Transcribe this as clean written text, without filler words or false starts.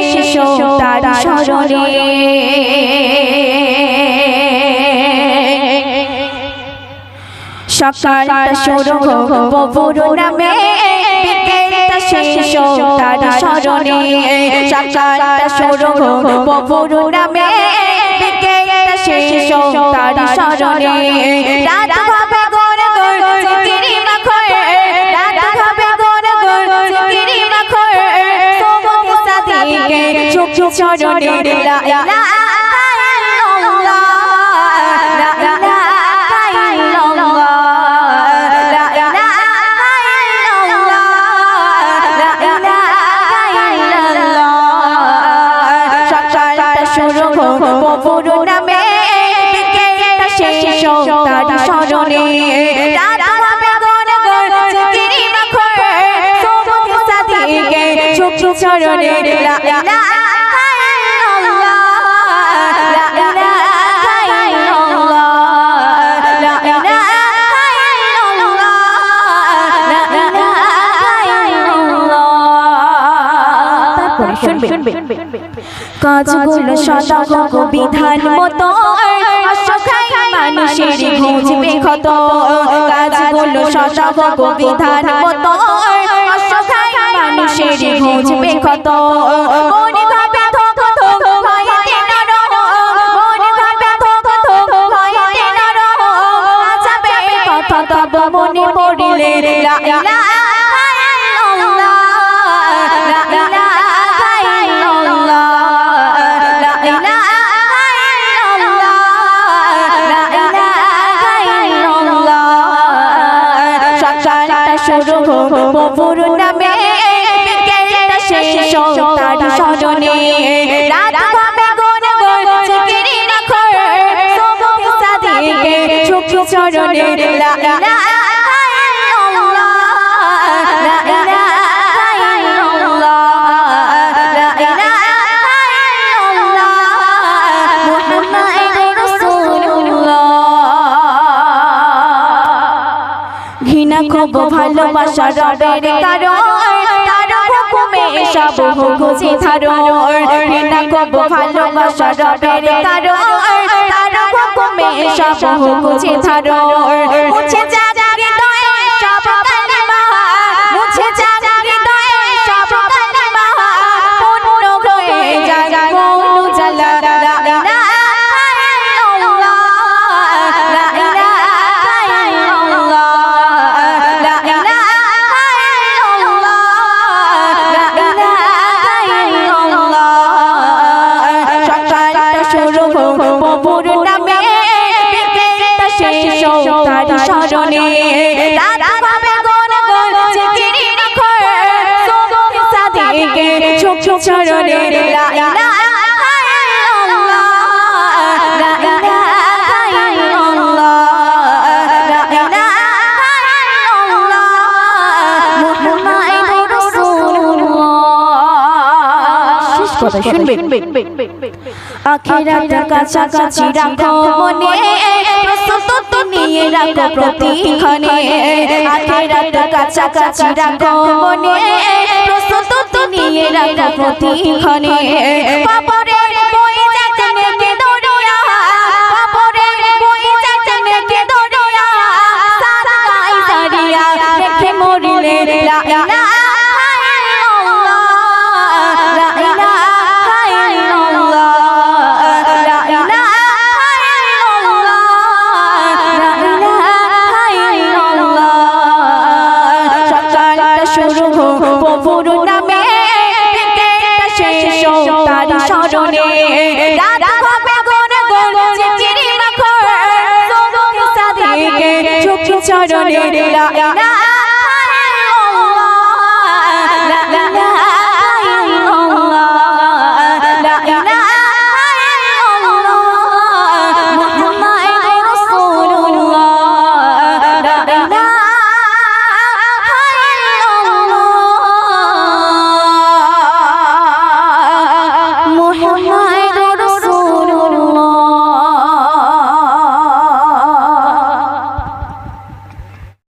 শেষ তার স্মরণে সকালটা শুরু বপুর নামে বিকেলটা শেষ তার স্মরণে সকালটা শুরু বপুর নামে বিকেলটা শেষ তার স্মরণে রাত হবে গোর গোর জিকিরি মাখয়ে রাত হবে গোর গোর জিকিরি মাখয়ে সোমকে সাদিকে চুপ চুপ চরণে লা ইলাহা ইল্লাল্লাহ লা ইলাহা বপুর নামে বিকেলটা শেষ তার স্মরণে রাত হবে গোর গোর জিকিরি মাখয়ে সোমকে সাদিকে চুপ চুপ চরণে লা ইলাহা ইল্লাল্লাহ লা ইলাহা ইল্লাল্লাহ লা ইলাহা ইল্লাল্লাহ লা ইলাহা ইল্লাল্লাহ তারপরে শুনবে কাজগুলো সদা বিধান মতো অসহায় মানুষের ঘুচবে ক্ষত কাজগুলো সদা বিধান মতো অসহায় মানুষের ঘুচবে ক্ষত মনে ভাবে থোক থোক ভয়তে নরহ মনে ভাবে থোক থোক ভয়তে নরহ আজাবে কথা তব মনে পড়িলে লা ইলাহা ইল্লাল্লাহ লা ইলাহা ইল্লাল্লাহ শুরু বপুর নামে বিকেলটা শেষ তার স্মরণে রাত হবে গোর গোর জিকিরি মাখয়ে সোমকে সাদিকে চুপ চুপ চরণে লা ইলাহা ইল্লাল্লাহ লা ইলাহা ইল্লাল্লাহ লা ইলাহা ইল্লাল্লাহ মুহাম্মাদুর রাসূলুল্লাহ ঘৃণা খুব ভালোবাসা রবের কারণ তার হুকুমে সব হুকুমে ধারণ ঘৃণা খুব ভালোবাসা রবের কারণ তার হুকুমে সব হুকুমে ধারণ মুছে যাক হৃদয়ে সব কালিমা মুছে যাক হৃদয়ে সব কালিমা পূর্ণ হয়ে যাক মৌন জালা লা ইলাহা ইল্লাল্লাহ লা ইলাহা ইল্লাল্লাহ বপুর নামে বিকেলটা শেষ তার স্মরণে রাত হবে গোর গোর জিকিরি মাখয়ে সোমকে সাদিকে চুপ চুপ চরণে লা ইলাহা ইল্লাল্লাহ লা ইলাহা ইল্লাল্লাহ লা ইলাহা ইল্লাল্লাহ মুহাম্মাদুর রাসূলুল্লাহ শেষ কথা শুনবে আখিরাতের কাছাকাছি রাখো মনে প্রস্তুত নিয়ে রাখো প্রতিক্ষণে আখিরাতের কাছাকাছি রাখো মনে প্রস্তুত নিয়ে রাখো প্রতিক্ষণে কবরের বই যাচ্ছে মেঘে দরিয়া কবরের বই যাচ্ছে মেঘে দরিয়া সাত গাই সারিয়া রেখে মরিলে লা ইলাহা বপুর নামে বিকেলটা শেষ তার স্মরণে রাত হবে গোর গোর জিকিরি মাখয়ে সোমকে সাদিকে চুপ চুপ চরণে লা ইলাহা